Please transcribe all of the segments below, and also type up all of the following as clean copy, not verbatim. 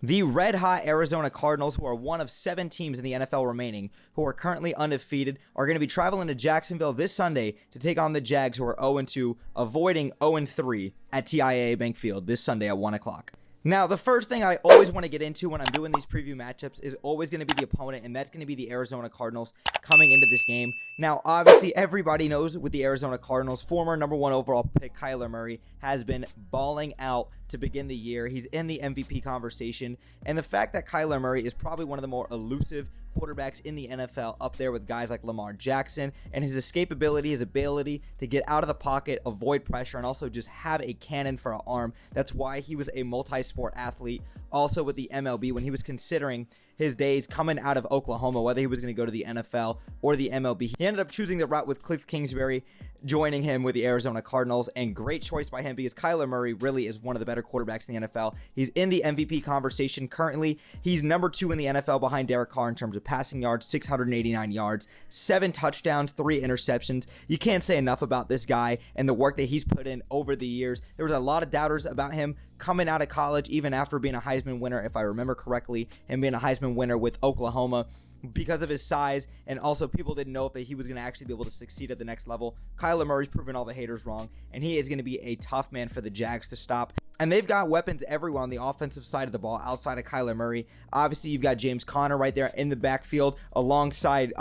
The red-hot Arizona Cardinals, who are one of 7 teams in the NFL remaining, who are currently undefeated, are going to be traveling to Jacksonville this Sunday to take on the Jags, who are 0-2, avoiding 0-3 at TIAA Bank Field this Sunday at 1 o'clock. Now, the first thing I always want to get into when I'm doing these preview matchups is always going to be the opponent, and that's going to be the Arizona Cardinals coming into this game. Now, obviously, everybody knows with the Arizona Cardinals, former number 1 overall pick Kyler Murray has been balling out to begin the year. He's in the MVP conversation, and the fact that Kyler Murray is probably one of the more elusive quarterbacks in the NFL, up there with guys like Lamar Jackson, and his escapability, his ability to get out of the pocket, avoid pressure, and also just have a cannon for an arm. That's why he was a multi-sport athlete. Also with the MLB, when he was considering his days coming out of Oklahoma, whether he was going to go to the NFL or the MLB, he ended up choosing the route with Cliff Kingsbury, joining him with the Arizona Cardinals, and great choice by him because Kyler Murray really is one of the better quarterbacks in the NFL. He's in the MVP conversation currently. He's number 2 in the NFL behind Derek Carr in terms of passing yards, 689 yards, 7 touchdowns, 3 interceptions. You can't say enough about this guy and the work that he's put in over the years. There was a lot of doubters about him coming out of college, even after being a Heisman winner, if I remember correctly, him being a Heisman winner with Oklahoma, because of his size, and also people didn't know if he was going to actually be able to succeed at the next level. Kyler Murray's proven all the haters wrong, and he is going to be a tough man for the Jags to stop. And they've got weapons everywhere on the offensive side of the ball outside of Kyler Murray. Obviously, you've got James Conner right there in the backfield alongside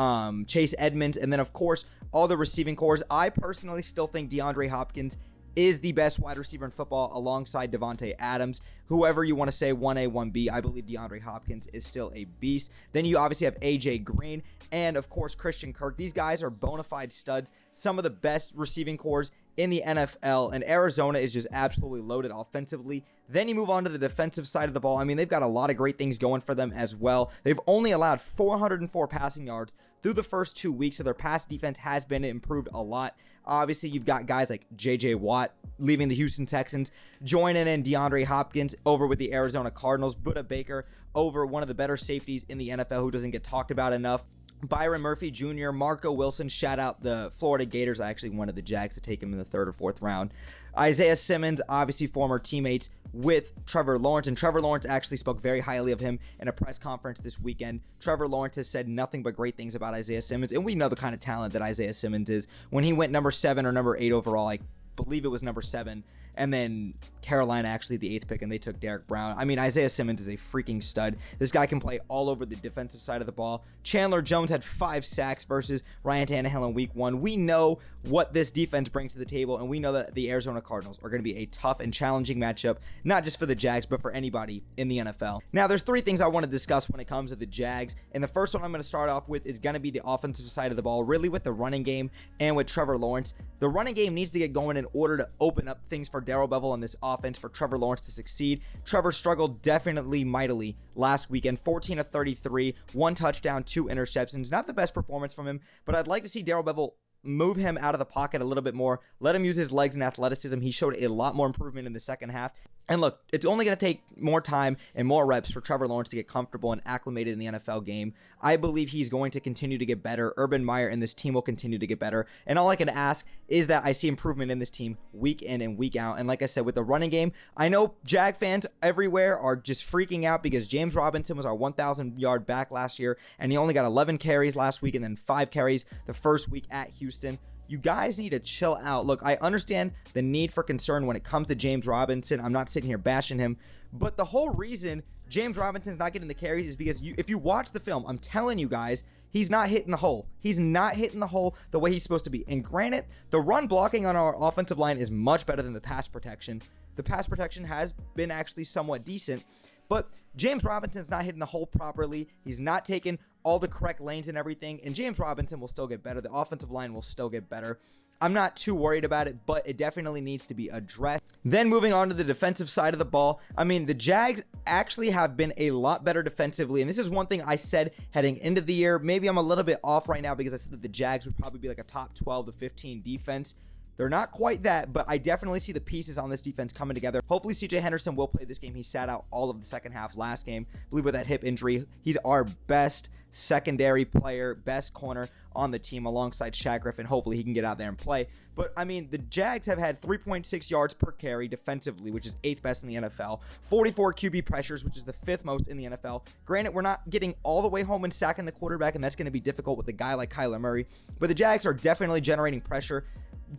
Chase Edmonds, and then, of course, all the receiving cores. I personally still think DeAndre Hopkins is the best wide receiver in football alongside Devontae Adams. Whoever you want to say 1A, 1B, I believe DeAndre Hopkins is still a beast. Then you obviously have AJ Green and, of course, Christian Kirk. These guys are bona fide studs, some of the best receiving cores in the NFL, and Arizona is just absolutely loaded offensively. Then you move on to the defensive side of the ball. I mean, they've got a lot of great things going for them as well. They've only allowed 404 passing yards through the first 2 weeks, so their pass defense has been improved a lot. Obviously, you've got guys like J.J. Watt leaving the Houston Texans, joining in DeAndre Hopkins over with the Arizona Cardinals, Budda Baker over one of the better safeties in the NFL who doesn't get talked about enough, Byron Murphy Jr., Marco Wilson, shout out the Florida Gators. I actually wanted the Jags to take him in the 3rd or 4th round. Isaiah Simmons, obviously former teammates with Trevor Lawrence, and Trevor Lawrence actually spoke very highly of him in a press conference this weekend. Trevor Lawrence has said nothing but great things about Isaiah Simmons, and we know the kind of talent that Isaiah Simmons is. When he went number 7 or number 8 overall, I believe it was number 7, and then Carolina actually the 8th pick, and they took Derek Brown. I mean, Isaiah Simmons is a freaking stud. This guy can play all over the defensive side of the ball. Chandler Jones had 5 sacks versus Ryan Tannehill in week 1. We know what this defense brings to the table, and we know that the Arizona Cardinals are going to be a tough and challenging matchup, not just for the Jags, but for anybody in the NFL. Now, there's 3 things I want to discuss when it comes to the Jags, and the first one I'm going to start off with is going to be the offensive side of the ball, really with the running game and with Trevor Lawrence. The running game needs to get going in order to open up things for Darrell Bevell in this offense for Trevor Lawrence to succeed. Trevor struggled definitely mightily last weekend, 14 of 33, 1 touchdown, 2 interceptions. Not the best performance from him, but I'd like to see Darrell Bevell move him out of the pocket a little bit more, let him use his legs and athleticism. He showed a lot more improvement in the second half. And look, it's only going to take more time and more reps for Trevor Lawrence to get comfortable and acclimated in the NFL game. I believe he's going to continue to get better. Urban Meyer and this team will continue to get better. And all I can ask is that I see improvement in this team week in and week out. And like I said, with the running game, I know Jag fans everywhere are just freaking out because James Robinson was our 1,000-yard back last year, and he only got 11 carries last week and then 5 carries the first week at Houston. You guys need to chill out. Look, I understand the need for concern when it comes to James Robinson. I'm not sitting here bashing him, but the whole reason James Robinson's not getting the carries is because if you watch the film, I'm telling you guys, he's not hitting the hole. He's not hitting the hole the way he's supposed to be. And granted, the run blocking on our offensive line is much better than the pass protection. The pass protection has been actually somewhat decent, but James Robinson's not hitting the hole properly. He's not taking all the correct lanes and everything, and James Robinson will still get better. The offensive line will still get better. I'm not too worried about it, but it definitely needs to be addressed. Then moving on to the defensive side of the ball, I mean, the Jags actually have been a lot better defensively, and this is one thing I said heading into the year. Maybe I'm a little bit off right now because I said that the Jags would probably be like a top 12 to 15 defense. They're not quite that, but I definitely see the pieces on this defense coming together. Hopefully CJ Henderson will play this game. He sat out all of the second half last game, I believe, with that hip injury. He's our best secondary player, best corner on the team alongside Shaq Griffin. Hopefully he can get out there and play. But I mean, the Jags have had 3.6 yards per carry defensively, which is 8th best in the NFL. 44 QB pressures, which is the 5th most in the NFL. Granted, we're not getting all the way home and sacking the quarterback, and that's going to be difficult with a guy like Kyler Murray. But the Jags are definitely generating pressure.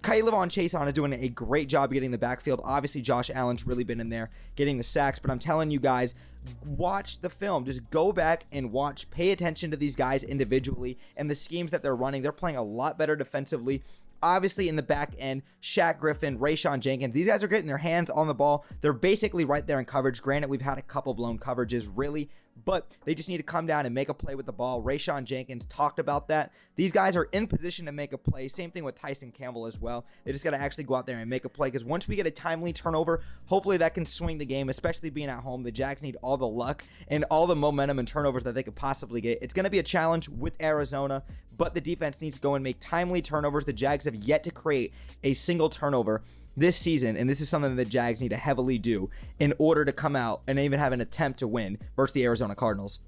Kylevon Chason is doing a great job getting the backfield. Obviously, Josh Allen's really been in there getting the sacks, but I'm telling you guys, watch the film. Just go back and watch. Pay attention to these guys individually and the schemes that they're running. They're playing a lot better defensively. Obviously, in the back end, Shaq Griffin, Rayshawn Jenkins, these guys are getting their hands on the ball. They're basically right there in coverage. Granted, we've had a couple blown coverages, really, but they just need to come down and make a play with the ball. Rayshawn Jenkins talked about that. These guys are in position to make a play. Same thing with Tyson Campbell as well. They just got to actually go out there and make a play, because once we get a timely turnover, hopefully that can swing the game, especially being at home. The Jags need all the luck and all the momentum and turnovers that they could possibly get. It's going to be a challenge with Arizona, but the defense needs to go and make timely turnovers. The Jags have yet to create a single turnover this season, and this is something that the Jags need to heavily do in order to come out and even have an attempt to win versus the Arizona Cardinals.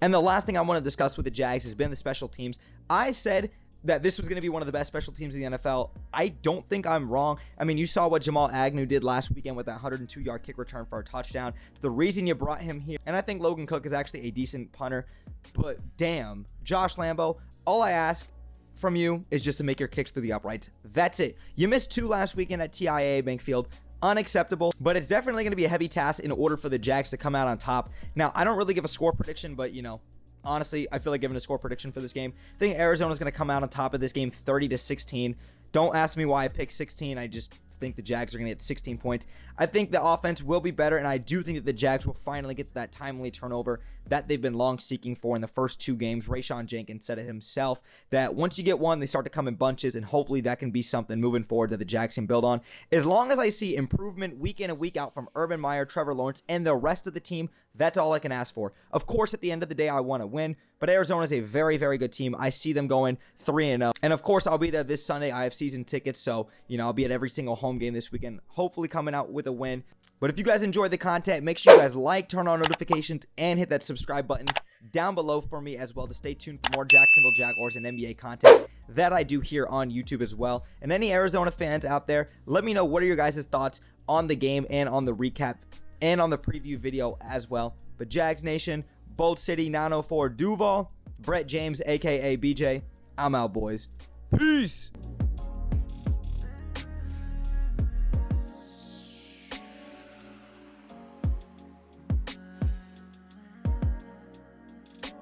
And the last thing I want to discuss with the Jags has been the special teams. I said that this was going to be one of the best special teams in the NFL. I don't think I'm wrong. I mean, you saw what Jamal Agnew did last weekend with that 102-yard kick return for a touchdown. It's the reason you brought him here. And I think Logan Cook is actually a decent punter. But damn, Josh Lambo, all I ask from you is just to make your kicks through the uprights. That's it. You missed 2 last weekend at TIAA Bank Field. Unacceptable, but it's definitely going to be a heavy task in order for the Jags to come out on top. Now, I don't really give a score prediction, but honestly, I feel like giving a score prediction for this game. I think Arizona's going to come out on top of this game 30-16. Don't ask me why I picked 16. I just think the Jags are going to get 16 points. I think the offense will be better, and I do think that the Jags will finally get that timely turnover that they've been long seeking for in the first 2 games. Rayshawn Jenkins said it himself that once you get one, they start to come in bunches, and hopefully that can be something moving forward that the Jags can build on. As long as I see improvement week in and week out from Urban Meyer, Trevor Lawrence, and the rest of the team, that's all I can ask for. Of course, at the end of the day, I want to win, but Arizona is a very, very good team. I see them going 3-0. And of course, I'll be there this Sunday. I have season tickets, so, I'll be at every single home game this weekend, hopefully coming out with a win. But if you guys enjoyed the content, make sure you guys like, turn on notifications, and hit that subscribe button down below for me as well to stay tuned for more Jacksonville Jaguars and NBA content that I do here on YouTube as well. And any Arizona fans out there, let me know what are your guys' thoughts on the game and on the recap and on the preview video as well. But Jags Nation, Bold City 904 Duval, Brett James, aka BJ, I'm out, boys. Peace.